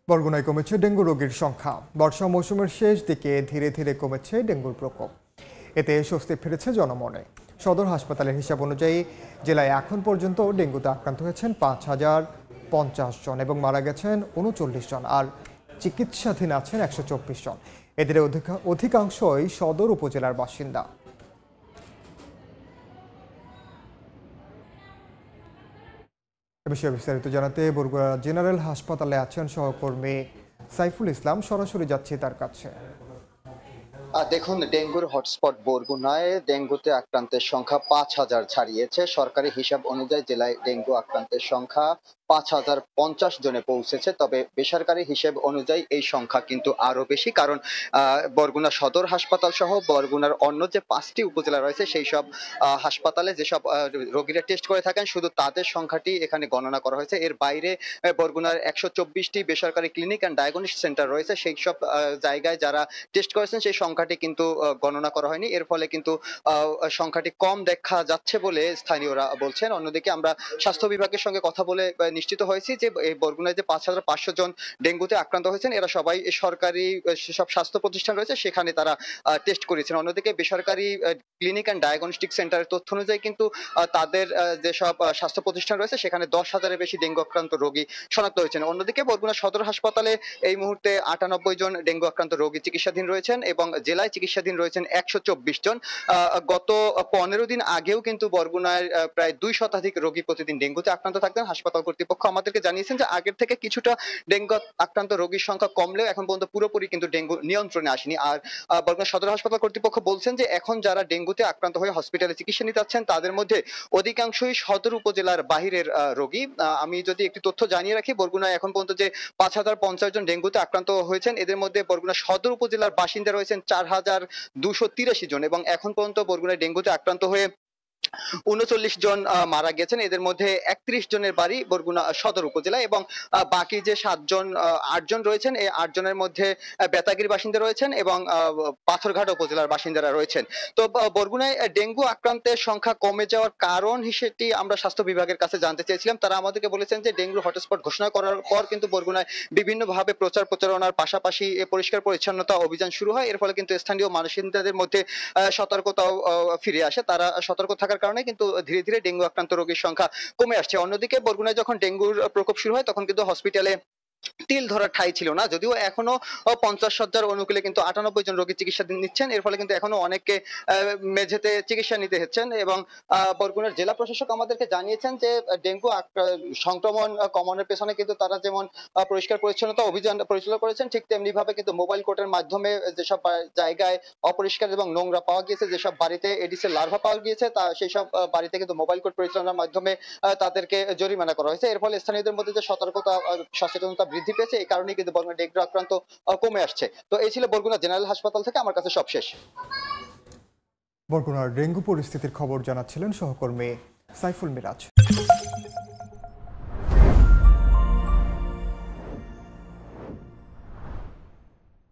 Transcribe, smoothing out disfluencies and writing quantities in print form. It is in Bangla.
বরগুনায় কমেছে ডেঙ্গু রোগীর সংখ্যা। বর্ষা মৌসুমের শেষ দিকে ধীরে ধীরে কমেছে ডেঙ্গুর প্রকোপ। এতে স্বস্তি ফিরেছে জনমনে। সদর হাসপাতালের হিসাব অনুযায়ী জেলায় এখন পর্যন্ত ডেঙ্গুতে আক্রান্ত হয়েছেন 5,050 জন এবং মারা গেছেন 39 জন, আর চিকিৎসাধীন আছেন 124 জন। এদের অধিকাংশই সদর উপজেলার বাসিন্দা। এ বিষয়ে বিস্তারিত জানাতে বরগুনা জেনারেল হাসপাতালে আছেন সহকর্মী সাইফুল ইসলাম। সরাসরি যাচ্ছি তার কাছে। দেখুন, ডেঙ্গুর হটস্পট বরগুনায় ডেঙ্গুতে আক্রান্তের সংখ্যা 5,000 ছাড়িয়েছে। সরকারি হিসাব অনুযায়ী জেলায় ডেঙ্গু আক্রান্তের সংখ্যা 5,050 জনে পৌঁছেছে। তবে বেসরকারি হিসেব অনুযায়ী এই সংখ্যা কিন্তু আরো বেশি, কারণ বরগুনা সদর হাসপাতাল সহ বরগুনার অন্য যে 5টি উপজেলা রয়েছে সেই সব হাসপাতালে যেসব রোগীরা টেস্ট করে থাকেন শুধু তাদের সংখ্যাটি এখানে গণনা করা হয়েছে। এর বাইরে বরগুনার 124টি বেসরকারি ক্লিনিক অ্যান্ড ডায়াগনস্টিক সেন্টার রয়েছে, সেই সব জায়গায় যারা টেস্ট করেছেন সেই সংখ্যাটি কিন্তু গণনা করা হয়নি। এর ফলে কিন্তু সংখ্যাটি কম দেখা যাচ্ছে বলে স্থানীয়রা বলছেন। অন্যদিকে আমরা স্বাস্থ্য বিভাগের সঙ্গে কথা বলে নিশ্চিত হয়েছি যে এই বরগুনায় যে 5,500 জন ডেঙ্গুতে আক্রান্ত হয়েছেন এরা সবাই সরকারি সেসব স্বাস্থ্য প্রতিষ্ঠান রয়েছে সেখানে তারা টেস্ট করেছেন। অন্যদিকে বেসরকারি ক্লিনিক অ্যান্ড ডায়াগনস্টিক সেন্টারের তথ্য অনুযায়ী কিন্তু তাদের যেসব স্বাস্থ্য প্রতিষ্ঠান রয়েছে সেখানে 10,000-এর বেশি ডেঙ্গু আক্রান্ত রোগী শনাক্ত হয়েছেন। অন্যদিকে বরগুনা সদর হাসপাতালে এই মুহূর্তে 98 জন ডেঙ্গু আক্রান্ত রোগী চিকিৎসাধীন রয়েছেন এবং জেলায় চিকিৎসাধীন রয়েছেন 124 জন। গত 15 দিন আগেও কিন্তু বরগুনায় প্রায় 2 শতাধিক রোগী প্রতিদিন ডেঙ্গুতে আক্রান্ত থাকতেন। হাসপাতাল কর্তৃপক্ষ আমাদেরকে জানিয়েছেন যে আগের থেকে কিছুটা ডেঙ্গু আক্রান্ত রোগীর সংখ্যা কমলেও এখন পর্যন্ত পুরোপুরি কিন্তু ডেঙ্গু নিয়ন্ত্রণে আসেনি। আর বরগুনা সদর হাসপাতাল কর্তৃপক্ষ বলছেন যে এখন যারা ডেঙ্গুতে আক্রান্ত হয়ে হসপিটালে চিকিৎসা নিতে যাচ্ছেন তাদের মধ্যে অধিকাংশই সদর উপজেলার বাহিরের রোগী। আমি যদি একটি তথ্য জানিয়ে রাখি, বরগুনায় এখন পর্যন্ত যে 5,050 জন ডেঙ্গুতে আক্রান্ত হয়েছেন এদের মধ্যে বরগুনা সদর উপজেলার বাসিন্দা রয়েছেন 4,283 জন এবং এখন পর্যন্ত বরগুনায় ডেঙ্গুতে আক্রান্ত হয়ে 39 জন মারা গেছেন। এদের মধ্যে 31 জনের বাড়ি বরগুনা সদর উপজেলা এবং বাকি যে 8 জন রয়েছেন এই 8 জনের মধ্যে বেতাগির বাসিন্দা রয়েছেন এবং পাথরঘাটা উপজেলার বাসিন্দারা রয়েছেন। তো বরগুনায় ডেঙ্গু আক্রান্তের সংখ্যা কমে যাওয়ার কারণ হিসেবে আমরা স্বাস্থ্য বিভাগের কাছে জানতে চেয়েছিলাম। তারা আমাদেরকে বলেছেন যে ডেঙ্গু হটস্পট ঘোষণা করার পর কিন্তু বরগুনায় বিভিন্নভাবে প্রচারণার পাশাপাশি পরিষ্কার পরিচ্ছন্নতা অভিযান শুরু হয়। এর ফলে কিন্তু স্থানীয় বাসিন্দাদের মধ্যে সতর্কতাও ফিরে আসে। তারা সতর্ক থাকার কারণে কিন্তু ধীরে ধীরে ডেঙ্গু আক্রান্ত রোগীর সংখ্যা কমে আসছে। অন্যদিকে বরগুনায় যখন ডেঙ্গুর প্রকোপ শুরু হয় তখন কিন্তু হসপিটালে তিল ধরার ঠাঁই ছিল না, যদিও এখনো 50 শয্যার অনুকূলে কিন্তু 98 জন রোগী চিকিৎসা নিচ্ছেন। এর ফলে কিন্তু এখনো অনেককে মেঝেতে চিকিৎসা নিতে হচ্ছেন এবং বরগুনার জেলা প্রশাসক আমাদেরকে জানিয়েছেন যে ডেঙ্গু সংক্রমণ কমানোর পেছনে কিন্তু তারা যেমন পরিষ্কার পরিচ্ছন্নতা অভিযান পরিচালনা করেছেন ঠিক তেমনি ভাবে কিন্তু মোবাইল কোর্টের মাধ্যমে যেসব জায়গায় অপরিষ্কার এবং নোংরা পাওয়া গিয়েছে, যেসব বাড়িতে এডিসের লার্ভা পাওয়া গিয়েছে তা সেই সব বাড়িতে কিন্তু মোবাইল কোর্ট পরিচালনার মাধ্যমে তাদেরকে জরিমানা করা হয়েছে। এর ফলে স্থানীয়দের মধ্যে যে সতর্কতা সচেতনতা বৃদ্ধি পেয়েছে এই কারণেই কিন্তু বরগুনা ডেঙ্গু আক্রান্ত কমে আসছে। তো এই ছিল বরগুনা জেনারেল হাসপাতাল থেকে আমার কাছে সব শেষ। বরগুনার ডেঙ্গু পরিস্থিতির খবর জানাচ্ছিলেন সহকর্মী সাইফুল মিরাজ।